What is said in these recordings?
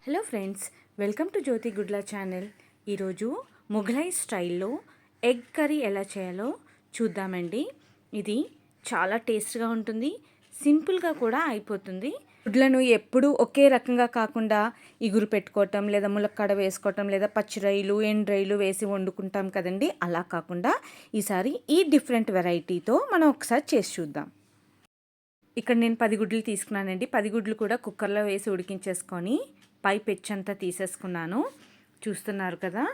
Hello friends, welcome to జ్యోతి గుడ్ల channel. ఈరోజు మొఘలై స్టైల్లో ఎగ్ కర్రీ ఎలా చేయాలో చూద్దామండి. ఇది చాలా టేస్ట్గా ఉంటుంది, సింపుల్గా కూడా అయిపోతుంది. గుడ్లను ఎప్పుడూ ఒకే రకంగా కాకుండా ఇగురు పెట్టుకోవటం, లేదా ములక్కాడ వేసుకోవటం, లేదా పచ్చి రొయ్యలు ఎండు రొయ్యలు వేసి వండుకుంటాం కదండి. అలా కాకుండా ఈసారి ఈ డిఫరెంట్ వెరైటీతో మనం ఒకసారి చేసి చూద్దాం. ఇక్కడ నేను 10 గుడ్లు తీసుకున్నానండి. 10 గుడ్లు కూడా కుక్కర్లో వేసి ఉడికించేసుకొని పై పెచ్చంతా తీసేసుకున్నాను. చూస్తున్నారు కదా,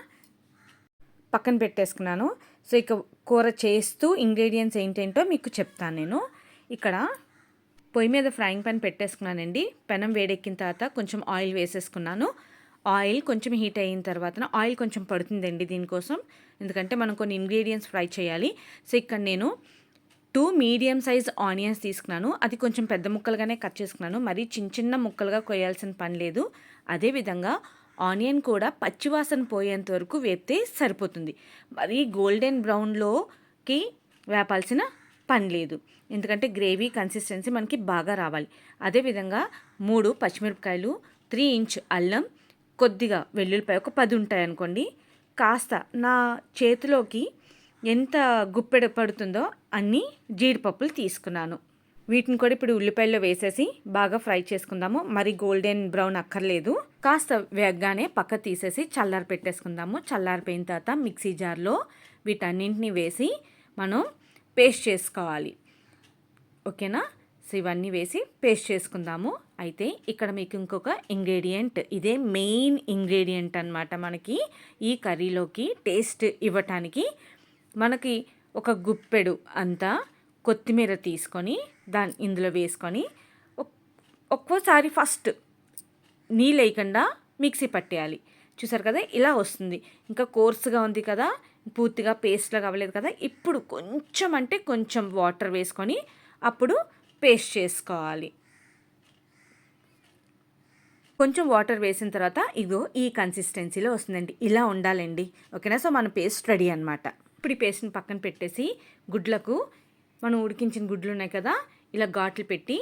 పక్కన పెట్టేసుకున్నాను. సో ఇక కూర చేస్తూ ఇంగ్రీడియంట్స్ ఏంటేంటో మీకు చెప్తాను. నేను ఇక్కడ పొయ్యి మీద ఫ్రైయింగ్ పాన్ పెట్టేసుకున్నానండి. పెనం వేడెక్కిన తర్వాత కొంచెం ఆయిల్ వేసేసుకున్నాను. ఆయిల్ కొంచెం హీట్ అయిన తర్వాత ఆయిల్ కొంచెం పడుతుందండి దీనికోసం, ఎందుకంటే మనం కొన్ని ఇంగ్రీడియంట్స్ ఫ్రై చేయాలి. సో ఇక్కడ నేను 2 మీడియం సైజ్ ఆనియన్స్ తీసుకున్నాను. అది కొంచెం పెద్ద ముక్కలుగానే కట్ చేసుకున్నాను. మరీ చిన్న ముక్కలుగా కొయ్యాల్సిన పని లేదు. అదేవిధంగా ఆనియన్ కూడా పచ్చివాసన పోయేంత వరకు వేపితే సరిపోతుంది. మరీ గోల్డెన్ బ్రౌన్లోకి వేపాల్సిన పని లేదు, ఎందుకంటే గ్రేవీ కన్సిస్టెన్సీ మనకి బాగా రావాలి. అదేవిధంగా 3 పచ్చిమిరపకాయలు, 3 ఇంచ్ అల్లం, కొద్దిగా వెల్లుల్లిపాయ, ఒక 10 ఉంటాయి అనుకోండి. కాస్త నా చేతిలోకి ఎంత గుప్పెడు పడుతుందో అన్ని జీడిపప్పులు తీసుకున్నాను. వీటిని కూడా ఇప్పుడు ఉల్లిపాయల్లో వేసేసి బాగా ఫ్రై చేసుకుందాము. మరి గోల్డెన్ బ్రౌన్ అక్కర్లేదు. కాస్త వేగగానే పక్క తీసేసి చల్లారి పెట్టేసుకుందాము. చల్లారిపోయిన తర్వాత మిక్సీ జార్లో వీటన్నింటినీ వేసి మనం పేస్ట్ చేసుకోవాలి. ఓకేనా? సో ఇవన్నీ వేసి పేస్ట్ చేసుకుందాము. అయితే ఇక్కడ మీకు ఇంకొక ఇంగ్రీడియంట్, ఇదే మెయిన్ ఇంగ్రీడియంట్ అన్నమాట. మనకి ఈ కర్రీలోకి టేస్ట్ ఇవ్వటానికి మనకి ఒక గుప్పెడు అంతా కొత్తిమీర తీసుకొని ఇందులో వేసుకొని ఒక్కోసారి ఫస్ట్ నీళ్ళు వేయకుండా మిక్సీ పట్టేయాలి. చూసారు కదా, ఇలా వస్తుంది. ఇంకా కోర్సుగా ఉంది కదా, పూర్తిగా పేస్ట్లా అవ్వలేదు కదా. ఇప్పుడు కొంచెం అంటే కొంచెం వాటర్ వేసుకొని అప్పుడు పేస్ట్ చేసుకోవాలి. కొంచెం వాటర్ వేసిన తర్వాత ఇగో ఈ కన్సిస్టెన్సీలో వస్తుందండి. ఇలా ఉండాలండి. ఓకేనా? సో మన పేస్ట్ రెడీ అనమాట. ఇప్పుడు ఈ పేస్ట్ని పక్కన పెట్టేసి గుడ్లకు, మనం ఉడికించిన గుడ్లు ఉన్నాయి కదా, ఇలా ఘాట్లు పెట్టి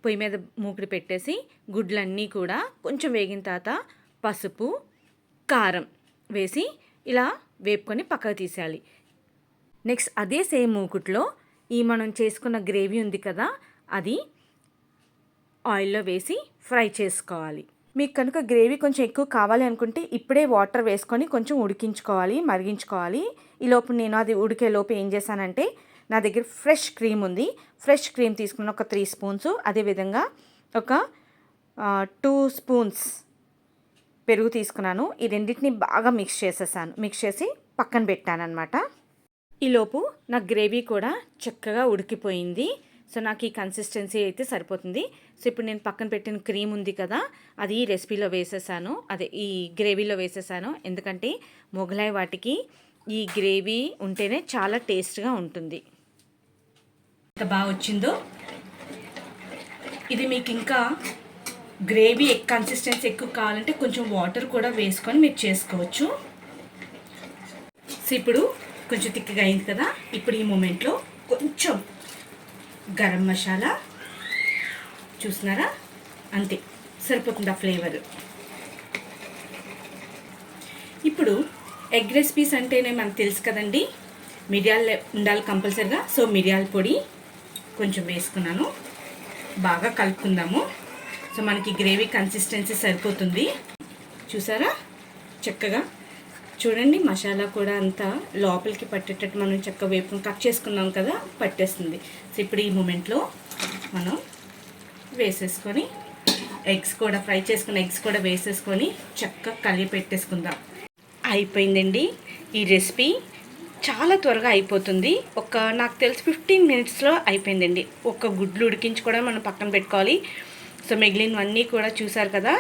పొయ్యి మీద మూకుడు పెట్టేసి గుడ్లన్నీ కూడా కొంచెం వేగిన తర్వాత పసుపు, కారం వేసి ఇలా వేపుకొని పక్కకు తీసేయాలి. నెక్స్ట్ అదే సేమ్ మూకుట్లో ఈ మనం చేసుకున్న గ్రేవీ ఉంది కదా, అది ఆయిల్లో వేసి ఫ్రై చేసుకోవాలి. మీకు కనుక గ్రేవీ కొంచెం ఎక్కువ కావాలి అనుకుంటే ఇప్పుడే వాటర్ వేసుకొని కొంచెం ఉడికించుకోవాలి, మరిగించుకోవాలి. ఈ లోపు నేను అది ఉడికే లోపు ఏం చేశానంటే, నా దగ్గర ఫ్రెష్ క్రీమ్ ఉంది. ఫ్రెష్ క్రీమ్ తీసుకున్న ఒక 3 స్పూన్స్, అదేవిధంగా ఒక 2 స్పూన్స్ పెరుగు తీసుకున్నాను. ఈ రెండింటిని బాగా మిక్స్ చేసేసాను. మిక్స్ చేసి పక్కన పెట్టాను అనమాట. ఈలోపు నా గ్రేవీ కూడా చక్కగా ఉడికిపోయింది. సో నాకు ఈ కన్సిస్టెన్సీ అయితే సరిపోతుంది. సో ఇప్పుడు నేను పక్కన పెట్టిన క్రీమ్ ఉంది కదా, అది ఈ రెసిపీలో వేసేసాను, అదే ఈ గ్రేవీలో వేసేసాను. ఎందుకంటే మొఘలై వాటికి ఈ గ్రేవీ ఉంటేనే చాలా టేస్ట్గా ఉంటుంది. ఎంత బాగా వచ్చిందో. ఇది మీకు ఇంకా గ్రేవీ కన్సిస్టెన్సీ ఎక్కువ కావాలంటే కొంచెం వాటర్ కూడా వేసుకొని మీరు చేసుకోవచ్చు. సో ఇప్పుడు కొంచెం తిక్కగా అయింది కదా. ఇప్పుడు ఈ మూమెంట్లో కొంచెం గరం మసాలా, చూస్తున్నారా, అంతే సరిపోతుంది ఆ ఫ్లేవర్. ఇప్పుడు ఎగ్ రెసిపీస్ అంటేనే మనకు తెలుసు కదండి, మిరియాలు ఉండాలి కంపల్సరిగా. సో మిరియాల పొడి కొంచెం వేసుకున్నాను. బాగా కలుపుకుందాము. సో మనకి గ్రేవీ కన్సిస్టెన్సీ సరిపోతుంది. చూసారా, చక్కగా చూడండి, మసాలా కూడా అంతా లోపలికి పట్టేటట్టు మనం చక్కగా వేపుని కట్ చేసుకున్నాం కదా, పట్టేస్తుంది. సో ఇప్పుడు ఈ మూమెంట్లో మనం వేసేసుకొని ఎగ్స్ కూడా ఫ్రై చేసుకున్న ఎగ్స్ కూడా వేసేసుకొని చక్కగా కలిపి పెట్టేసుకుందాం. అయిపోయిందండి ఈ రెసిపీ. చాలా త్వరగా అయిపోతుంది. నాకు తెలిసి 15 మినిట్స్లో అయిపోయిందండి. ఒక గుడ్లు ఉడికించుకోవడం మనం పక్కన పెట్టుకోవాలి. సో మిగిలినవన్నీ కూడా చూసారు కదా,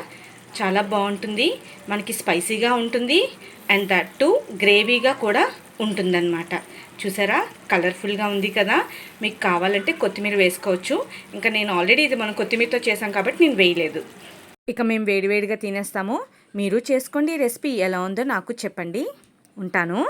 చాలా బాగుంటుంది. మనకి స్పైసీగా ఉంటుంది అండ్ దట్ టు గ్రేవీగా కూడా ఉంటుందన్నమాట. చూసారా, కలర్ఫుల్గా ఉంది కదా. మీకు కావాలంటే కొత్తిమీర వేసుకోవచ్చు. ఇంకా నేను ఆల్రెడీ ఇది మనం కొత్తిమీరతో చేసాం కాబట్టి నేను వేయలేదు. ఇక మేము వేడివేడిగా తినేస్తాము. మీరు చేసుకోండి. రెసిపీ ఎలా ఉందో నాకు చెప్పండి. ఉంటాను.